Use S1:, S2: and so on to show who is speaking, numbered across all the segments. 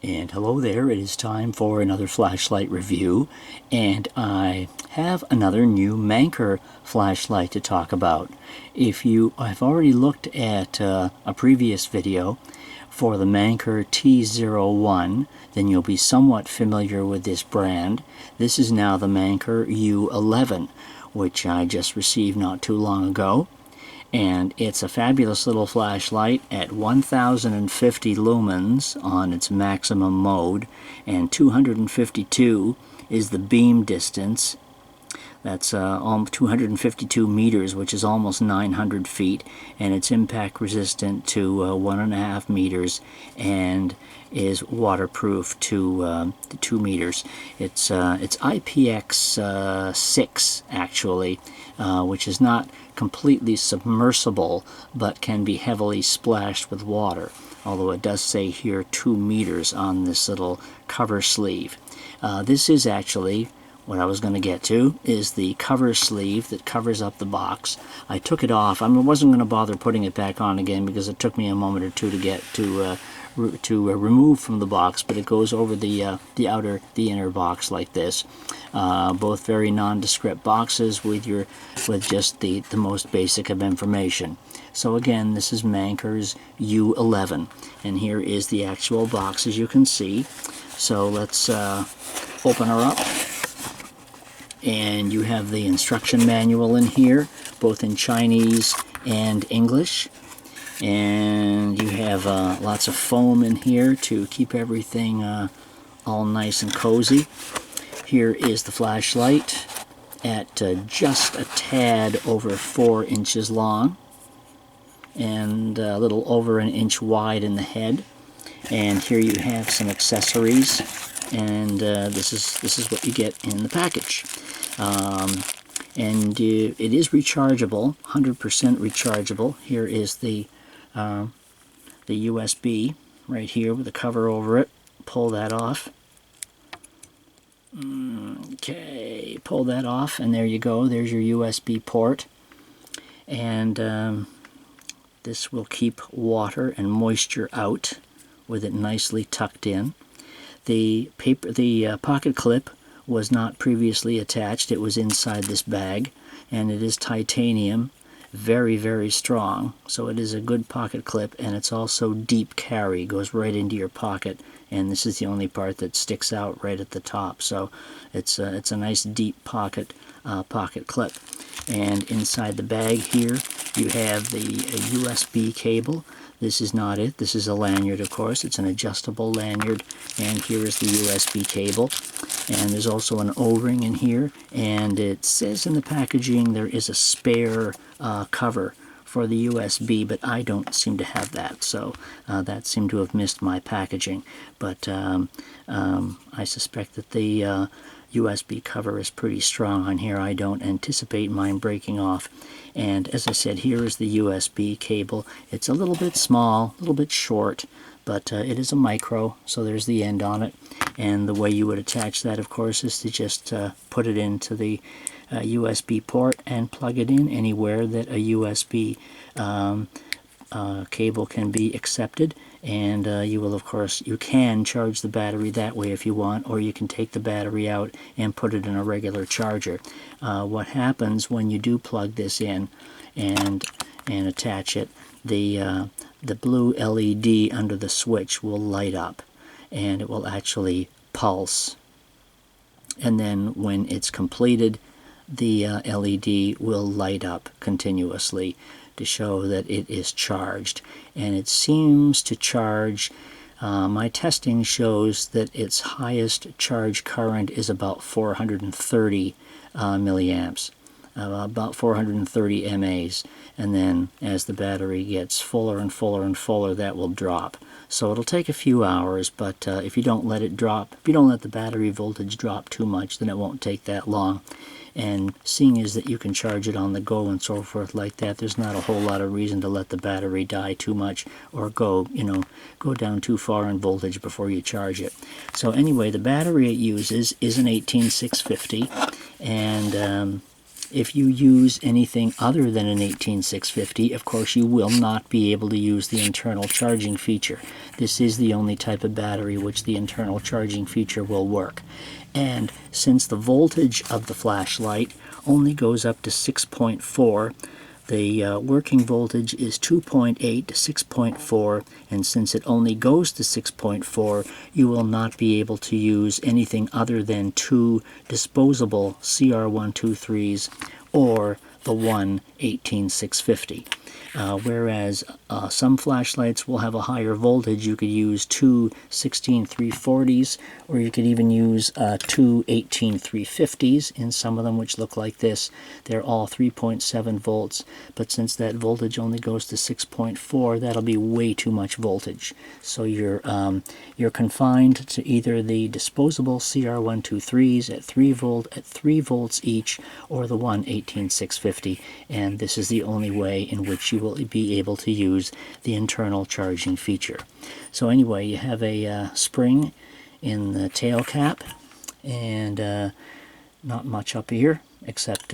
S1: And hello there, it is time for another flashlight review, and I have another new Manker flashlight to talk about. If you have already looked at a previous video for the Manker T01, then you'll be somewhat familiar with this brand. This is now the Manker U11, which I just received not too long ago. And it's a fabulous little flashlight at 1050 lumens on its maximum mode, and 252 is the beam distance. That's 252 meters, which is almost 900 feet, and it's impact resistant to 1.5 meters and is waterproof to 2 meters. It's IPX6 actually, which is not completely submersible but can be heavily splashed with water, although it does say here 2 meters on this little cover sleeve. This is actually what I was going to get to, is the cover sleeve that covers up the box. I took it off. I wasn't going to bother putting it back on again because it took me a moment or two to get to remove from the box, but it goes over the inner box like this. Both very nondescript boxes with just the most basic of information. So again, this is Manker's U11, and here is the actual box, as you can see. So let's open her up. And you have the instruction manual in here, both in Chinese and English. And you have lots of foam in here to keep everything all nice and cozy. Here is the flashlight at just a tad over 4 inches long and a little over 1 inch wide in the head. And here you have some accessories, and this is what you get in the package. And it is rechargeable, 100% rechargeable. Here is the USB right here with the cover over it. Pull that off. Okay, pull that off, and there you go. There's your USB port. And this will keep water and moisture out with it nicely tucked in. The pocket clip was not previously attached. It was inside this bag, and it is titanium, very, very strong. So it is a good pocket clip, and it's also deep carry, goes right into your pocket, and this is the only part that sticks out right at the top. So it's a nice deep pocket clip. And inside the bag here you have the USB cable. This is not it. This is a lanyard, of course. It's an adjustable lanyard, and here is the USB cable. And there's also an O-ring in here, and it says in the packaging there is a spare cover for the USB, but I don't seem to have that, so that seemed to have missed my packaging. But I suspect that the USB cover is pretty strong on here. I don't anticipate mine breaking off. And as I said, here is the USB cable. It's a little bit small, a little bit short, but it is a micro, so there's the end on it. And the way you would attach that, of course, is to just put it into the USB port and plug it in anywhere that a USB cable can be accepted. And you will, of course, you can charge the battery that way if you want, or you can take the battery out and put it in a regular charger. What happens when you do plug this in and attach it, the blue LED under the switch will light up, and it will actually pulse. And then when it's completed, the LED will light up continuously to show that it is charged. And it seems to charge, my testing shows that its highest charge current is about 430 milliamps, about 430 mAs, and then as the battery gets fuller and fuller and fuller, that will drop. So it'll take a few hours, but if you don't let it drop, if you don't let the battery voltage drop too much, then it won't take that long. And seeing as that you can charge it on the go and so forth like that, there's not a whole lot of reason to let the battery die too much or go down too far in voltage before you charge it. So anyway, the battery it uses is an 18650, and If you use anything other than an 18650, of course you will not be able to use the internal charging feature. This is the only type of battery which the internal charging feature will work. And since the voltage of the flashlight only goes up to 6.4, the working voltage is 2.8 to 6.4, and since it only goes to 6.4, you will not be able to use anything other than two disposable CR123s or the one 18650. Whereas some flashlights will have a higher voltage. You could use two 16340s, or you could even use two 18350s in some of them, which look like this. They're all 3.7 volts, but since that voltage only goes to 6.4, that'll be way too much voltage. So you're confined to either the disposable CR123s at 3 volts each, or the one 18650, and this is the only way in which you will be able to use the internal charging feature. So anyway, you have a spring in the tail cap, and not much up here except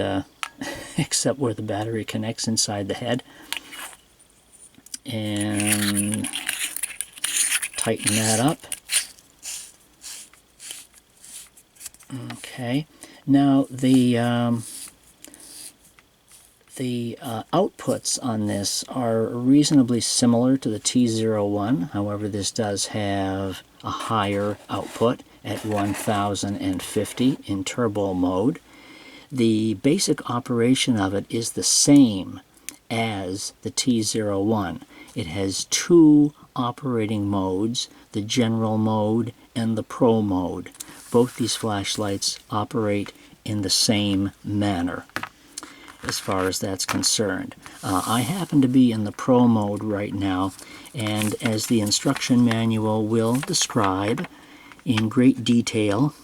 S1: except where the battery connects inside the head, and tighten that up. Okay, now the outputs on this are reasonably similar to the T01. However, this does have a higher output at 1050 in turbo mode. The basic operation of it is the same as the T01. It has two operating modes, the general mode and the pro mode. Both these flashlights operate in the same manner as far as that's concerned. I happen to be in the pro mode right now, and as the instruction manual will describe in great detail,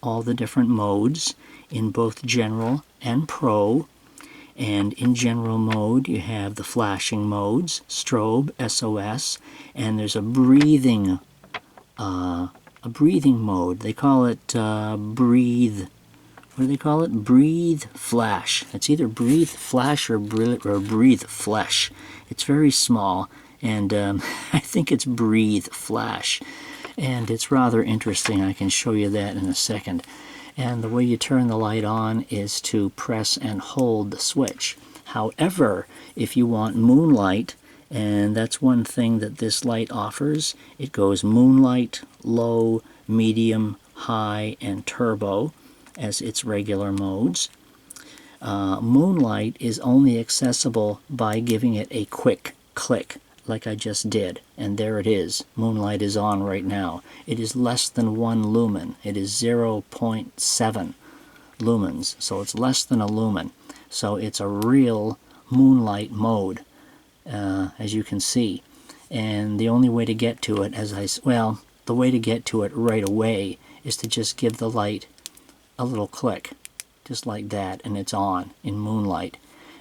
S1: all the different modes in both general and pro. And in general mode you have the flashing modes, strobe, SOS, and there's a breathing mode. They call it breathe. What do they call it? Breathe flash. It's either breathe flash or breathe flesh. It's very small, and I think it's breathe flash. And it's rather interesting. I can show you that in a second. And the way you turn the light on is to press and hold the switch. However, if you want Moonlight, and that's one thing that this light offers, it goes Moonlight, low, medium, high, and turbo as its regular modes. Moonlight is only accessible by giving it a quick click, like I just did, and there it is. Moonlight is on right now. It is less than 1 lumen. It is 0.7 lumens, so it's less than a lumen. So it's a real Moonlight mode, as you can see. And the only way to get to it, the way to get to it right away is to just give the light a little click, just like that, and it's on in Moonlight.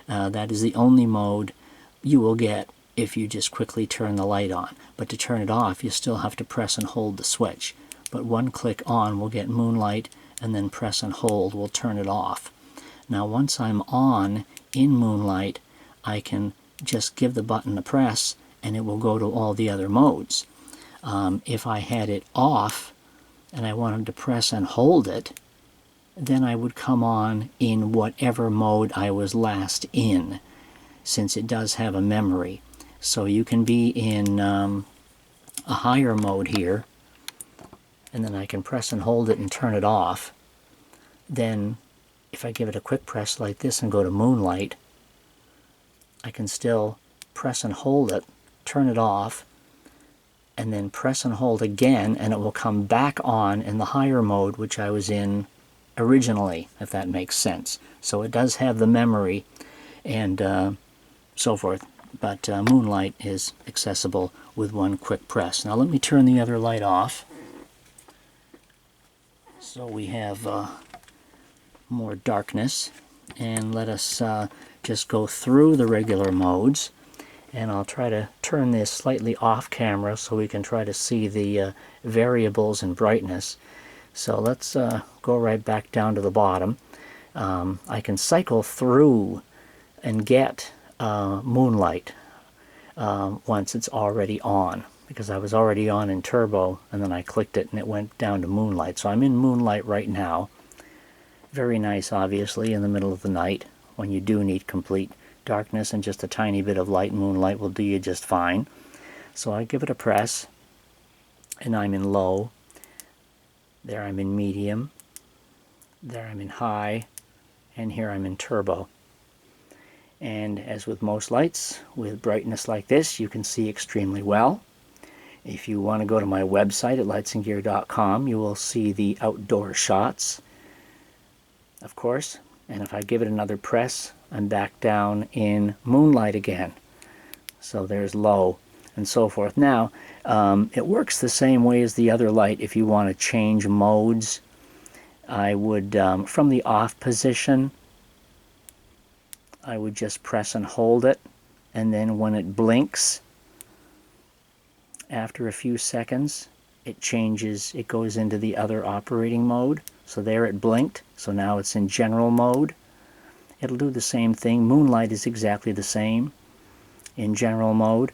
S1: That is the only mode you will get if you just quickly turn the light on. But to turn it off, you still have to press and hold the switch. But one click on will get Moonlight, and then press and hold will turn it off. Now once I'm on in Moonlight, I can just give the button a press, and it will go to all the other modes. If I had it off, and I wanted to press and hold it, then I would come on in whatever mode I was last in, since it does have a memory. So you can be in a higher mode here, and then I can press and hold it and turn it off. Then if I give it a quick press like this and go to Moonlight, I can still press and hold it, turn it off, and then press and hold again, and it will come back on in the higher mode which I was in originally, if that makes sense. So it does have the memory and so forth, but Moonlight is accessible with one quick press. Now let me turn the other light off, so we have more darkness, and let us just go through the regular modes. And I'll try to turn this slightly off camera so we can try to see the variables in brightness. So let's go right back down to the bottom. I can cycle through and get Moonlight once it's already on, because I was already on in Turbo, and then I clicked it and it went down to Moonlight. So I'm in Moonlight right now. Very nice, obviously, in the middle of the night when you do need complete darkness, and just a tiny bit of light. Moonlight will do you just fine. So I give it a press, and I'm in low. There I'm in medium. There I'm in high. And here I'm in turbo. And as with most lights, with brightness like this, you can see extremely well. If you want to go to my website at lightsandgear.com, you will see the outdoor shots, of course. And if I give it another press, I'm back down in Moonlight again. So there's low and so forth. Now, it works the same way as the other light. If you want to change modes, I would, from the off position, I would just press and hold it, and then when it blinks, after a few seconds, it changes, it goes into the other operating mode. So there it blinked, so now it's in general mode. It'll do the same thing. Moonlight is exactly the same in general mode,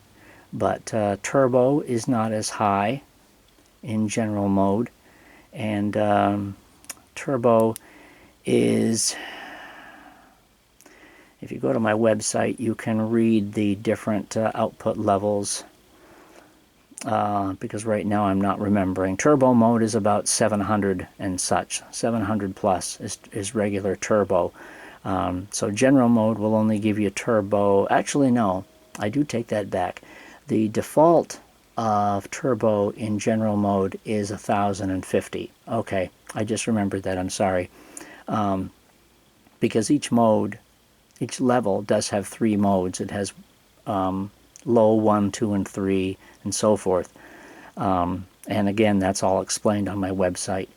S1: but turbo is not as high in general mode, and turbo is, if you go to my website, you can read the different output levels, because right now I'm not remembering. Turbo mode is about 700 and such. 700 plus is regular turbo. So general mode will only give you turbo. Actually, no, I do take that back. The default of turbo in general mode is 1050. Okay, I just remembered that, I'm sorry. Because each mode, each level does have 3 modes. It has low, 1, 2, and 3, and so forth. And again, that's all explained on my website.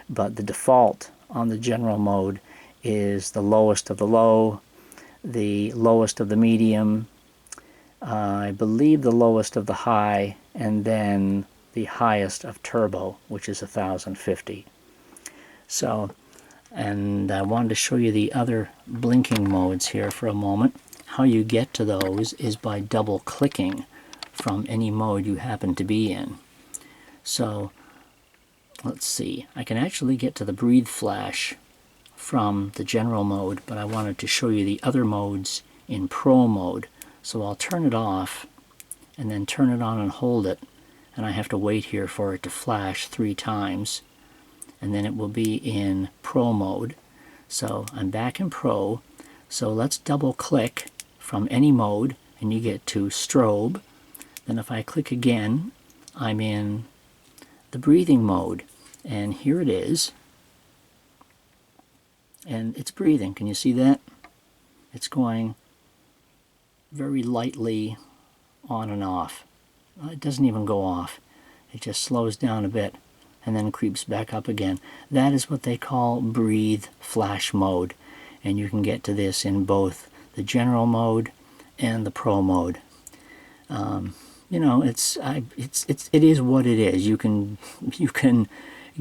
S1: But the default on the general mode is the lowest of the low, the lowest of the medium, I believe the lowest of the high, and then the highest of turbo, which is 1050. So, and I wanted to show you the other blinking modes here for a moment. How you get to those is by double clicking from any mode you happen to be in. So let's see, I can actually get to the breathe flash from the general mode, but I wanted to show you the other modes in pro mode. So I'll turn it off and then turn it on and hold it, and I have to wait here for it to flash 3 times, and then it will be in pro mode. So I'm back in pro. So let's double click from any mode and you get to strobe. Then if I click again, I'm in the breathing mode, and here it is, and it's breathing. Can you see that? It's going very lightly on and off. It doesn't even go off. It just slows down a bit and then creeps back up again. That is what they call breathe flash mode, and you can get to this in both the general mode and the pro mode. You know, it is what it is. You can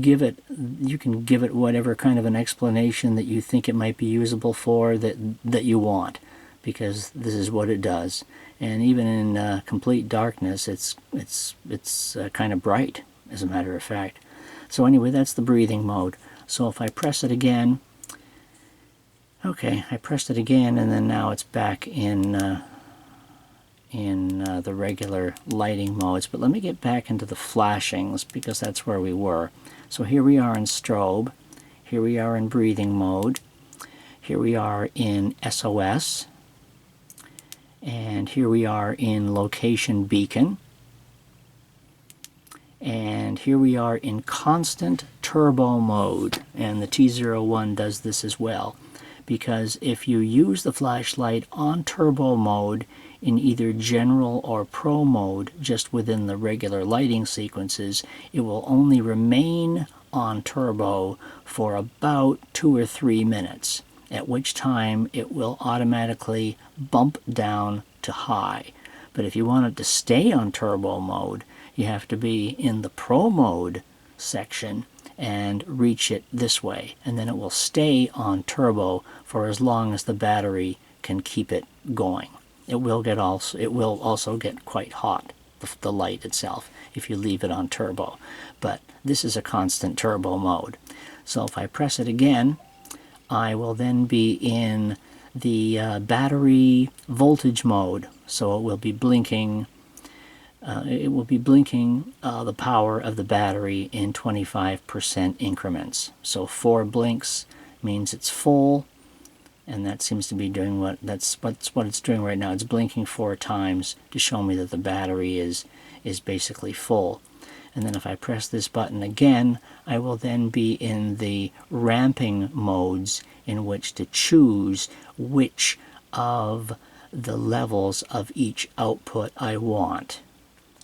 S1: give it whatever kind of an explanation that you think it might be usable for, that you want, because this is what it does. And even in complete darkness, it's kind of bright, as a matter of fact. So anyway, that's the breathing mode. So if I press it again, okay, I pressed it again, and then now it's back in the regular lighting modes. But let me get back into the flashings, because that's where we were. So here we are in strobe, here we are in breathing mode, here we are in SOS, and here we are in location beacon, and here we are in constant turbo mode. And the T01 does this as well, because if you use the flashlight on turbo mode in either general or pro mode, just within the regular lighting sequences, it will only remain on turbo for about 2 or 3 minutes, at which time it will automatically bump down to high. But if you want it to stay on turbo mode, you have to be in the pro mode section and reach it this way, and then it will stay on turbo for as long as the battery can keep it going. It will also get quite hot, the light itself, if you leave it on turbo, but this is a constant turbo mode. So if I press it again, I will then be in the battery voltage mode, so it will be blinking. The power of the battery in 25% increments. So 4 blinks means it's full, and that seems to be doing what it's doing right now. It's blinking 4 times to show me that the battery is basically full. And then if I press this button again, I will then be in the ramping modes, in which to choose which of the levels of each output I want,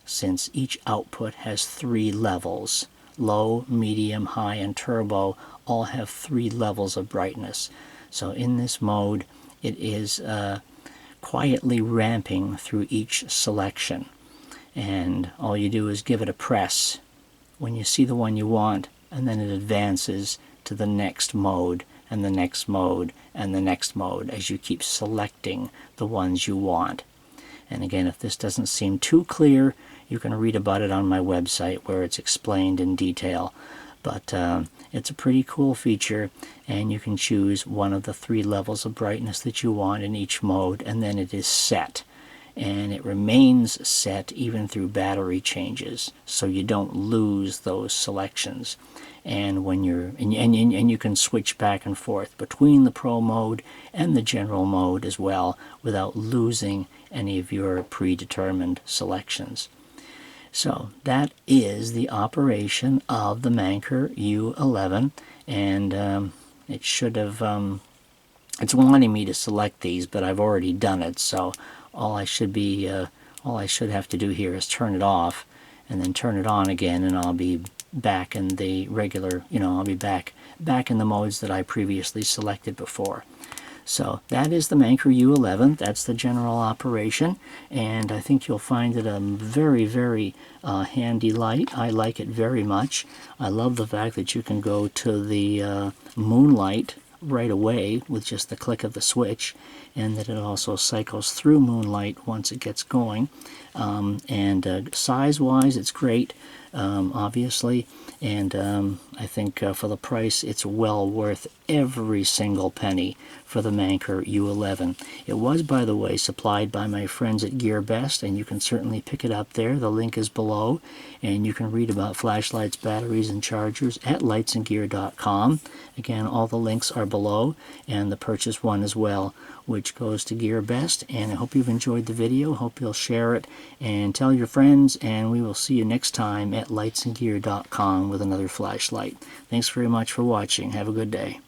S1: since each output has 3 levels. Low, medium, high, and turbo all have 3 levels of brightness. So in this mode, it is quietly ramping through each selection. And all you do is give it a press when you see the one you want, and then it advances to the next mode, and the next mode, and the next mode, as you keep selecting the ones you want. And again, if this doesn't seem too clear, you can read about it on my website, where it's explained in detail. But it's a pretty cool feature, and you can choose one of the 3 levels of brightness that you want in each mode, and then it is set. And it remains set even through battery changes, so you don't lose those selections. And when and you can switch back and forth between the Pro mode and the General mode as well, without losing any of your predetermined selections. So that is the operation of the Manker U11, and it should have, it's wanting me to select these, but I've already done it, so all I should have to do here is turn it off, and then turn it on again, and I'll be back in the regular, I'll be back in the modes that I previously selected before. So that is the Manker U11. That's the general operation, and I think you'll find it a very, very handy light. I like it very much. I love the fact that you can go to the Moonlight right away with just the click of the switch, and that it also cycles through Moonlight once it gets going. And size-wise, it's great, obviously, and I think for the price, it's well worth every single penny for the Manker U11. It was, by the way, supplied by my friends at GearBest, and you can certainly pick it up there. The link is below, and you can read about flashlights, batteries, and chargers at lightsandgear.com. Again, all the links are below, and the purchase one as well, which goes to GearBest. And I hope you've enjoyed the video. Hope you'll share it and tell your friends, and we will see you next time at lightsandgear.com with another flashlight. Thanks very much for watching. Have a good day.